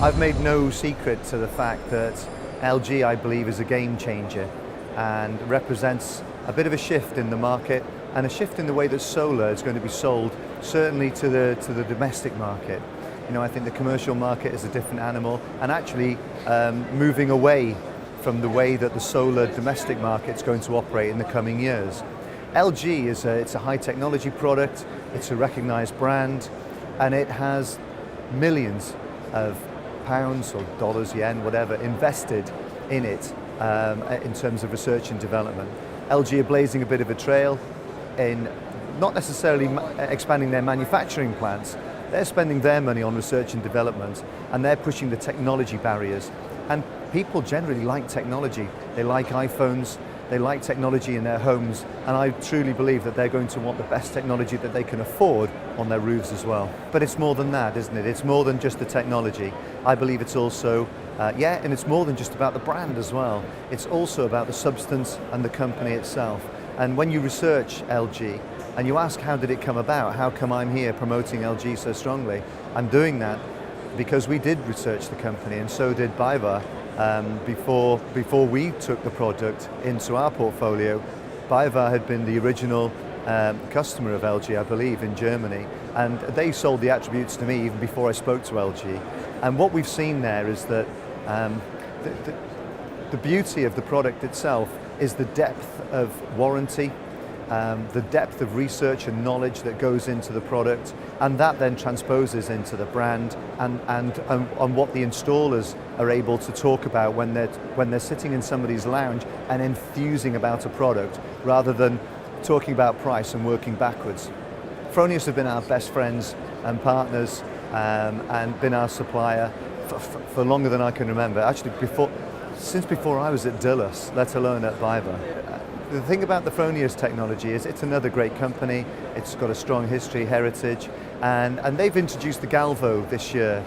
I've made no secret to the fact that LG, I believe, is a game changer and represents a bit of a shift in the market and a shift in the way that solar is going to be sold, certainly to the domestic market. You know, I think the commercial market is a different animal, and actually moving away from the way that the solar domestic market is going to operate in the coming years. LG it's a high technology product, it's a recognized brand, and it has millions of pounds or dollars, yen, whatever, invested in it in terms of research and development. LG are blazing a bit of a trail in not necessarily expanding their manufacturing plants. They're spending their money on research and development, and they're pushing the technology barriers. And people generally like technology. They like iPhones, they like technology in their homes, and I truly believe that they're going to want the best technology that they can afford on their roofs as well. But it's more than that, isn't it? It's more than just the technology. I believe it's also, and it's more than just about the brand as well. It's also about the substance and the company itself. And when you research LG, and you ask, how did it come about? How come I'm here promoting LG so strongly? I'm doing that because we did research the company, and so did Baywa. Before we took the product into our portfolio, Baywa had been the original customer of LG, I believe, in Germany, and they sold the attributes to me even before I spoke to LG. And what we've seen there is that the beauty of the product itself is the depth of warranty, the depth of research and knowledge that goes into the product, and that then transposes into the brand and what the installers are able to talk about when they're sitting in somebody's lounge and enthusing about a product, rather than talking about price and working backwards. Fronius have been our best friends and partners and been our supplier for longer than I can remember. Actually, since before I was at Dulles, let alone at Baywa. The thing about the Fronius technology is it's another great company. It's got a strong history, heritage, and they've introduced the Galvo this year.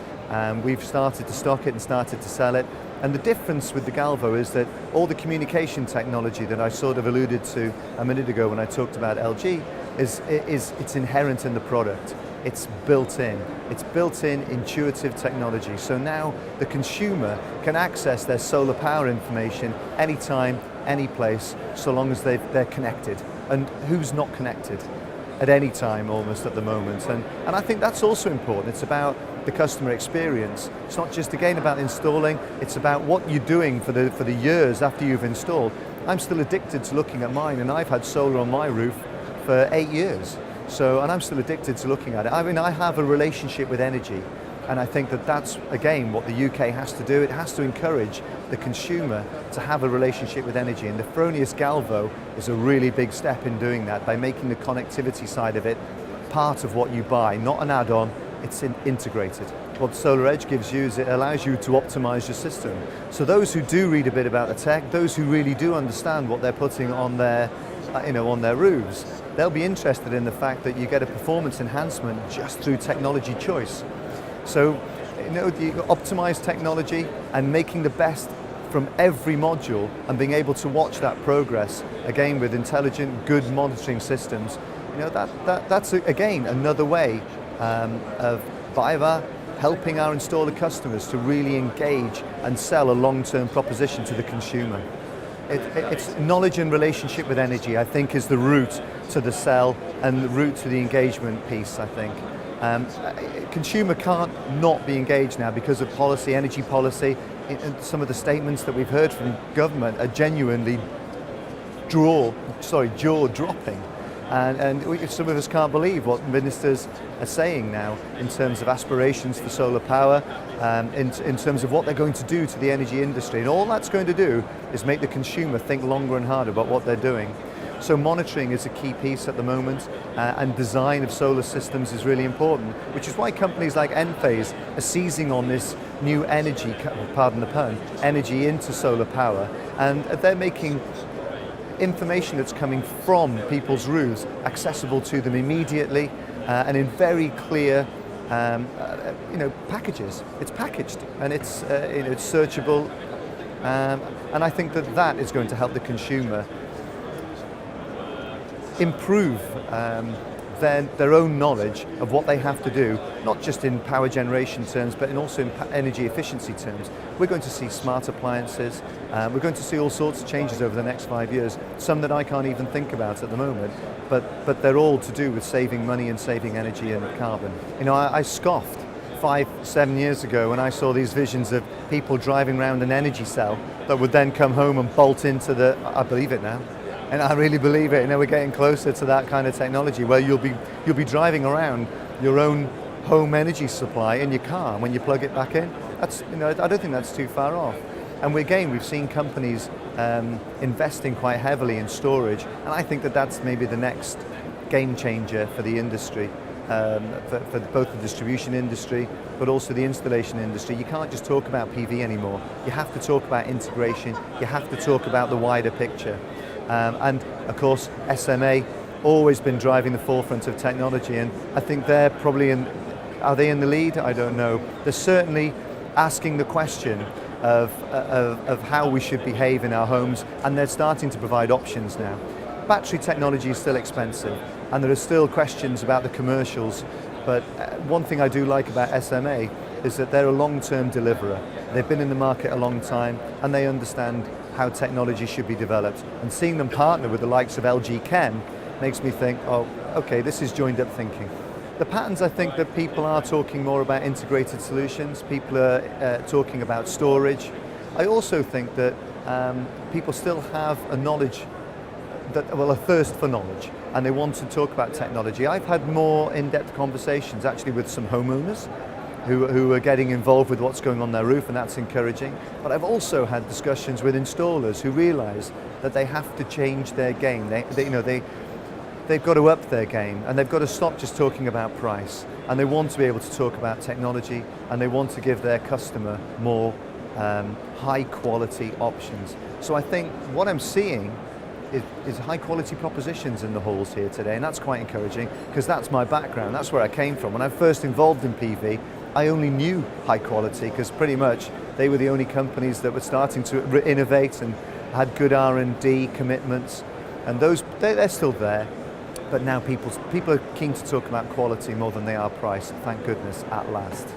We've started to stock it and started to sell it. And the difference with the Galvo is that all the communication technology that I sort of alluded to a minute ago when I talked about LG it's inherent in the product. It's built in. It's built-in intuitive technology. So now the consumer can access their solar power information anytime, any place, so long as they're connected. And who's not connected at any time almost at the moment? And I think that's also important. It's about the customer experience. It's not just again about installing, it's about what you're doing for the years after you've installed. I'm still addicted to looking at mine, and I've had solar on my roof for 8 years. And I'm still addicted to looking at it. I mean, I have a relationship with energy, and I think that that's, again, what the UK has to do. It has to encourage the consumer to have a relationship with energy, and the Fronius Galvo is a really big step in doing that by making the connectivity side of it part of what you buy, not an add-on, it's integrated. What Solar Edge gives you is it allows you to optimize your system. So those who do read a bit about the tech, those who really do understand what they're putting on their on their roofs, they'll be interested in the fact that you get a performance enhancement just through technology choice. So, the optimized technology and making the best from every module and being able to watch that progress, again with intelligent, good monitoring systems, that's again another way of Baywa helping our installer customers to really engage and sell a long-term proposition to the consumer. It's knowledge and relationship with energy, I think, is the route to the sell and the route to the engagement piece, I think. Consumer can't not be engaged now because of policy, energy policy. Some of the statements that we've heard from government are genuinely jaw-dropping. And some of us can't believe what ministers are saying now in terms of aspirations for solar power, in terms of what they're going to do to the energy industry. And all that's going to do is make the consumer think longer and harder about what they're doing. So monitoring is a key piece at the moment, and design of solar systems is really important, which is why companies like Enphase are seizing on this new energy, pardon the pun, energy into solar power, and they're making information that's coming from people's roofs accessible to them immediately and in very clear packages. It's packaged and it's searchable, and I think that is going to help the consumer improve their own knowledge of what they have to do, not just in power generation terms, but also in energy efficiency terms. We're going to see smart appliances. We're going to see all sorts of changes over the next 5 years, some that I can't even think about at the moment, but they're all to do with saving money and saving energy and carbon. You know, I scoffed 5-7 years ago when I saw these visions of people driving around an energy cell that would then come home and bolt into the, I believe it now. And I really believe it. You know, we're getting closer to that kind of technology where you'll be driving around your own home energy supply in your car when you plug it back in. That's, you know, I don't think that's too far off. And we've seen companies investing quite heavily in storage, and I think that's maybe the next game changer for the industry, for both the distribution industry, but also the installation industry. You can't just talk about PV anymore. You have to talk about integration. You have to talk about the wider picture. And of course, SMA always been driving the forefront of technology, and I think they're probably are they in the lead? I don't know. They're certainly asking the question of how we should behave in our homes, and they're starting to provide options now. Battery technology is still expensive, and there are still questions about the commercials, but one thing I do like about SMA is that they're a long-term deliverer. They've been in the market a long time, and they understand how technology should be developed. And seeing them partner with the likes of LG Chem makes me think, oh, okay, this is joined up thinking. The patterns, I think that people are talking more about integrated solutions. People are talking about storage. I also think that people still have a thirst for knowledge, and they want to talk about technology. I've had more in-depth conversations actually with some homeowners who are getting involved with what's going on their roof, and that's encouraging. But I've also had discussions with installers who realise that they have to change their game. They've got to up their game, and they've got to stop just talking about price. And they want to be able to talk about technology, and they want to give their customer more high quality options. So I think what I'm seeing is high quality propositions in the halls here today, and that's quite encouraging because that's my background, that's where I came from. When I first involved in PV, I only knew high quality because pretty much they were the only companies that were starting to innovate and had good R&D commitments, and they're still there, but now people are keen to talk about quality more than they are price, thank goodness, at last.